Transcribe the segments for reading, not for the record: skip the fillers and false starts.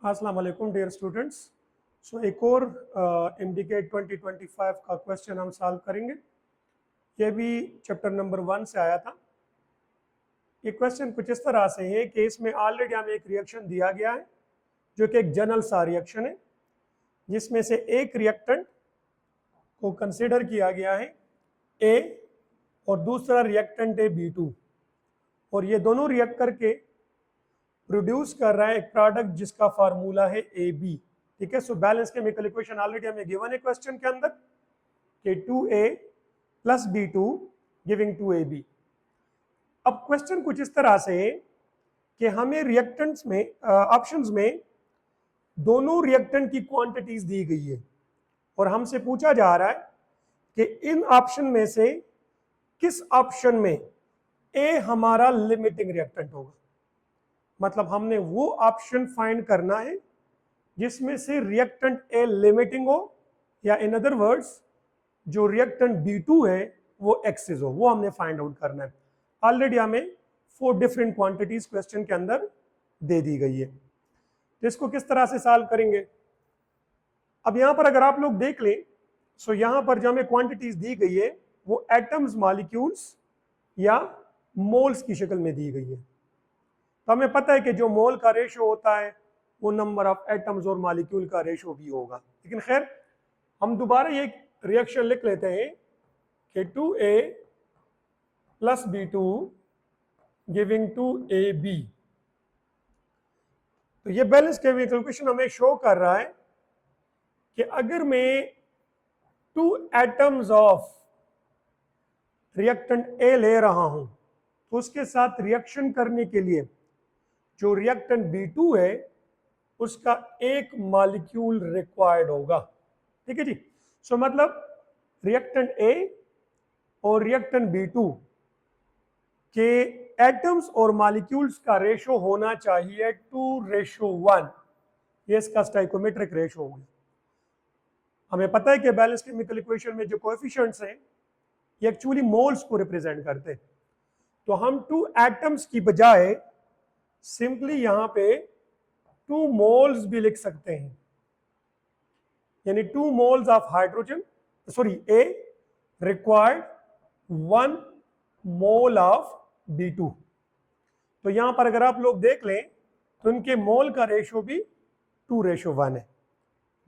अस्सलाम वालेकुम dear students. सो एक और इंडिकेट 2025 का क्वेश्चन हम सॉल्व करेंगे। ये भी चैप्टर नंबर 1 से आया था। ये क्वेश्चन कुछ इस तरह से है कि इसमें ऑलरेडी हमें एक रिएक्शन दिया गया है जो कि एक जनरल सा रिएक्शन है, जिसमें से एक रिएक्टेंट को कंसिडर किया गया है ए और दूसरा रिएक्टेंट है B2, और ये दोनों रिएक्ट करके प्रोड्यूस कर रहा है एक प्रोडक्ट जिसका फार्मूला है AB। ठीक है, so balance chemical equation already हमें गिवन है क्वेश्चन के अंदर कि 2A plus B2 giving 2AB। अब क्वेश्चन कुछ इस तरह से है कि हमें रिएक्टेंट्स में ऑप्शंस में दोनों रिएक्टेंट की क्वांटिटीज दी गई है और हमसे पूछा जा रहा है कि इन ऑप्शन में से किस ऑप्शन में ए हमारा लिमिटिंग रिएक्टेंट होगा। मतलब हमने वो ऑप्शन फाइंड करना है जिसमें से रिएक्टेंट ए लिमिटिंग हो, या इन अदर वर्ड्स जो रिएक्टेंट B2 है वो एक्सिस हो, वो हमने फाइंड आउट करना है। ऑलरेडी हमें 4 डिफरेंट क्वांटिटीज क्वेश्चन के अंदर दे दी गई है, तो इसको किस तरह से सॉल्व करेंगे। अब यहां पर अगर आप लोग देख लें, सो यहां पर जो हमें क्वांटिटीज दी गई है वो एटम्स, मॉलिक्यूल्स या मोल्स की शक्ल में दी गई है। तो हमें पता है कि जो मोल का रेशो होता है वो नंबर ऑफ एटम्स और मॉलिक्यूल का रेशो भी होगा, लेकिन खैर हम दोबारा ये रिएक्शन लिख लेते हैं कि 2A plus B2 giving 2AB। तो ये बैलेंस केमिकल इक्वेशन हमें शो कर रहा है कि अगर मैं 2 एटम्स ऑफ रिएक्टेंट ए ले रहा हूं तो उसके साथ रिएक्शन करने के लिए जो रिएक्टेंट B2 है उसका एक मॉलिक्यूल रिक्वायर्ड होगा। ठीक है जी। सो मतलब रिएक्टेंट ए और रिएक्टेंट B2 के एटम्स और मॉलिक्यूल्स का रेशो होना चाहिए 2:1। ये इसका स्टाइकोमेट्रिक रेशो हो गया। हमें पता है कि बैलेंस केमिकल इक्वेशन में जो कोएफिशिएंट्स हैं ये एक्चुअली मोल्स को रिप्रेजेंट करते हैं, तो हम 2 एटम्स की बजाय सिंपली यहां पे 2 मोल्स भी लिख सकते हैं, यानी 2 moles of hydrogen, sorry A required 1 mole of B2। तो यहां पर अगर आप लोग देख लें तो इनके मोल का रेशो भी 2:1 है,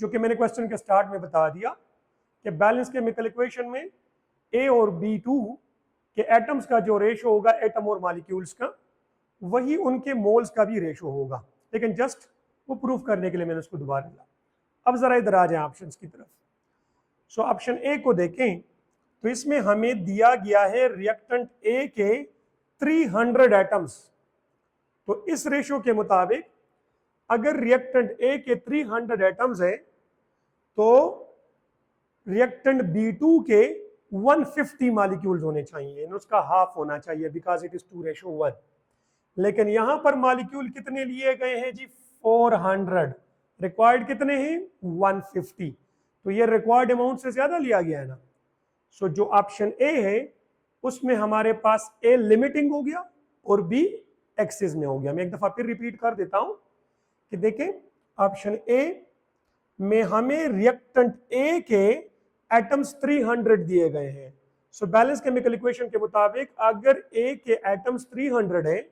जो कि मैंने क्वेश्चन के स्टार्ट में बता दिया कि बैलेंस केमिकल इक्वेशन में ए और B2 के एटम्स का जो रेशो होगा एटम और मॉलिक्यूल्स का, वही उनके मोल्स का भी रेशो होगा। लेकिन जस्ट वो प्रूफ करने के लिए मैंने उसको दोबारा लिया। अब जरा इधर आ जाए ऑप्शंस की तरफ। सो ऑप्शन ए को देखें तो इसमें हमें दिया गया है रिएक्टेंट ए के 300 एटम्स। तो इस रेशो के मुताबिक अगर रिएक्टेंट ए के 300 एटम्स है तो रिएक्टेंट B2 के 150 मॉलिक्यूल्स होने चाहिए, उसका हाफ होना चाहिए बिकॉज इट इज 2:1। लेकिन यहां पर मॉलिक्यूल कितने लिए गए हैं जी? 400। रिक्वायर्ड कितने हैं? 150। तो ये रिक्वायर्ड अमाउंट से ज्यादा लिया गया है ना। सो जो ऑप्शन ए है उसमें हमारे पास ए लिमिटिंग हो गया और बी एक्सिस में हो गया। मैं एक दफा फिर रिपीट कर देता हूं कि देखें, ऑप्शन ए में हमें रिएक्टेंट ए के एटम्स 300 दिए गए हैं। सो बैलेंस केमिकल इक्वेशन के मुताबिक अगर ए के एटम्स 300 है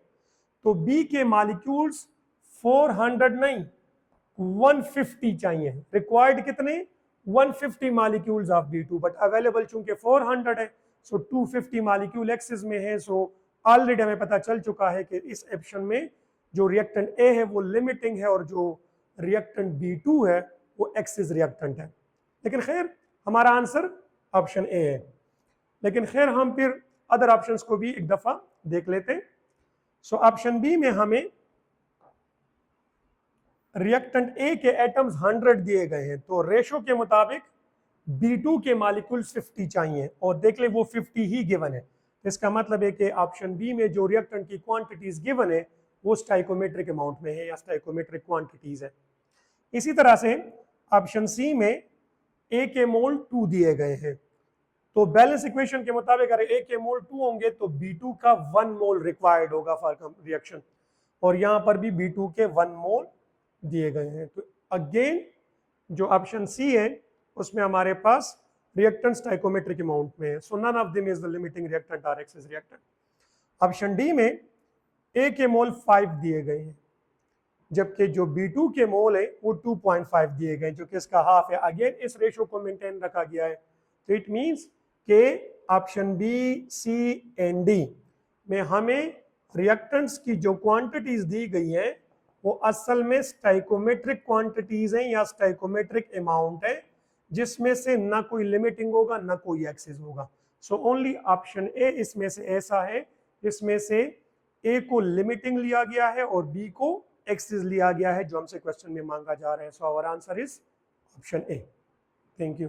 तो बी के मॉलिक्यूल्स 400 नहीं 150 चाहिए। रिक्वायर्ड कितने? 150 molecules of B2, but available चूंकि 400 है सो 250 मॉलिक्यूल एक्सिस में है। सो ऑलरेडी हमें पता चल चुका है कि इस ऑप्शन में जो रिएक्टेंट ए है वो लिमिटिंग है और जो रिएक्टेंट B2 है वो एक्सिस रिएक्टेंट है। लेकिन खैर हमारा आंसर ऑप्शन ए है। लेकिन खैर हम फिर अदर ऑप्शंस को भी एक दफा देख लेते हैं। सो ऑप्शन बी में हमें रिएक्टेंट ए के एटम्स 100 दिए गए हैं, तो रेशो के मुताबिक B2 के मॉलिक्यूल्स 50 चाहिए और देख ले वो 50 ही गिवन है। इसका मतलब है कि ऑप्शन बी में जो रिएक्टेंट की क्वांटिटीज गिवन है वो स्टाइकोमेट्रिक अमाउंट में है या स्टाइकोमेट्रिक क्वांटिटीज है। इसी तरह से ऑप्शन सी में ए के मोल 2 दिए गए हैं, तो बैलेंस इक्वेशन के मुताबिक अगर ए के मोल 2 होंगे तो B2 का 1 मोल रिक्वायर्ड होगा फॉर रिएक्शन, और यहां पर भी B2 के 1 मोल दिए गए हैं। तो अगेन जो ऑप्शन सी है उसमें हमारे पास रिएक्टेंट स्टाइकोमेट्रिक अमाउंट में है, so none of them is the limiting reactant और एक्सेस रिएक्टेंट। ऑप्शन डी में ए के मोल 5 दिए गए हैं, जबकि जो B2 के मोल है वो 2.5 दिए गए, जो कि इसका हाफ है। अगेन इस रेशो को मेंटेन रखा गया है, तो इट मींस के option B, C and D में हमें रिएक्टेंट्स की जो क्वांटिटीज दी गई हैं वो असल में स्टाइकोमेट्रिक क्वांटिटीज हैं या स्टाइकोमेट्रिक अमाउंट है, जिसमें से ना कोई लिमिटिंग होगा ना कोई एक्सेस होगा। सो ओनली ऑप्शन ए इसमें से ऐसा है जिसमें से ए को लिमिटिंग लिया गया है और बी को एक्सेस लिया गया है, जो हमसे क्वेश्चन में मांगा जा रहा है। So our answer is option A. Thank you.